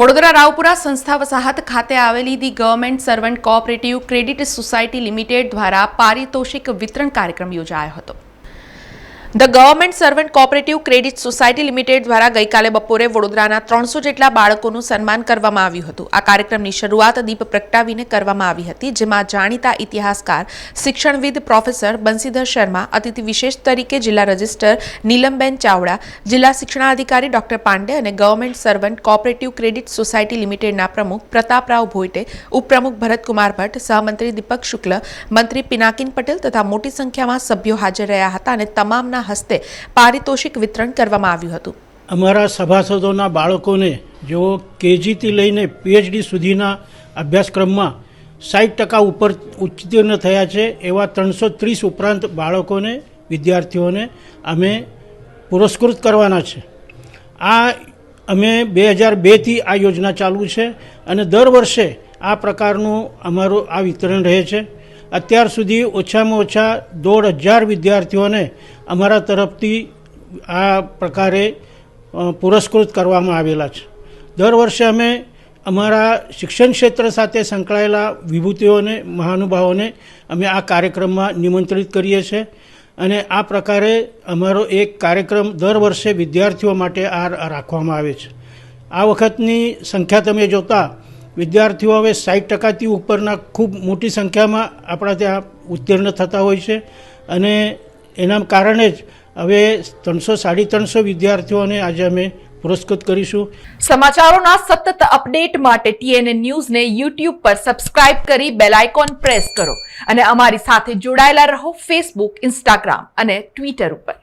વડોદરા રાવપુરા સંસ્થા વસાહત ખાતે આવેલી the government servant cooperative credit society limited દ્વારા પારિતોષિક વિતરણ કાર્યક્રમ યોજાયો હતો। The government servant cooperative credit society limited દ્વારા ગઈકાલે બપોરે વડોદરાના 300 જેટલા બાળકોનું સન્માન કરવામાં આવ્યું હતું। આ કાર્યક્રમની શરૂઆત દીપ પ્રગટાવીને કરવામાં આવી હતી, જેમાં જાણીતા ઇતિહાસકાર શિક્ષણવિદ પ્રોફેસર બંસીધર શર્મા, અતિથિ વિશેષ તરીકે જિલ્લા રજિસ્ટર નીલમબેન ચાવડા, જિલ્લા શિક્ષણાધિકારી ડોક્ટર પાંડે અને government servant cooperative credit society લિમિટેડના પ્રમુખ પ્રતાપરાવ ભોયટે, ઉપપ્રમુખ ભરતકુમાર ભટ્ટ, સહમંત્રી દીપક શુક્લ, મંત્રી પિનાકિન પટેલ તથા મોટી સંખ્યામાં સભ્યો હાજર રહ્યા હતા અને તમામના હસ્તે પારિતોષિક વિતરણ કરવામાં આવ્યું હતું। અમારા સભાસદોના બાળકોને જેઓ કેજીથી લઈને પીએચડી સુધીના અભ્યાસક્રમમાં 60% ઉપર ઉત્તીર્ણ થયા છે એવા 330 ઉપરાંત બાળકોને, વિદ્યાર્થીઓને અમે પુરસ્કૃત કરવાના છે। આ અમે 2002થી આ યોજના ચાલુ છે અને દર વર્ષે આ પ્રકારનું અમારું આ વિતરણ રહે છે। અત્યાર સુધી ઓછામાં ઓછા 1500 વિદ્યાર્થીઓને અમારા તરફથી આ પ્રકારે પુરસ્કૃત કરવામાં આવેલા છે। દર વર્ષે અમે અમારા શિક્ષણ ક્ષેત્ર સાથે સંકળાયેલા વિભૂતિઓને, મહાનુભાવોને અમે આ કાર્યક્રમમાં નિમંત્રિત કરીએ છીએ અને આ પ્રકારે અમારો એક કાર્યક્રમ દર વર્ષે વિદ્યાર્થીઓ માટે આ રાખવામાં આવે છે। આ વખતની સંખ્યા તમે જોતા વિદ્યાર્થીઓ હવે 60%થી ઉપરના ખૂબ મોટી સંખ્યામાં આપણા ત્યાં ઉત્તીર્ણ થતા હોય છે અને એના કારણે જ હવે 300-350 વિદ્યાર્થીઓને આજે અમે પુરસ્કૃત કરીશું। સમાચારોના સતત અપડેટ માટે TNN ન્યૂઝને YouTube પર સબસ્ક્રાઇબ કરી બેલ આઇકોન પ્રેસ કરો અને અમારી સાથે જોડાયેલા રહો Facebook, Instagram અને Twitter ઉપર।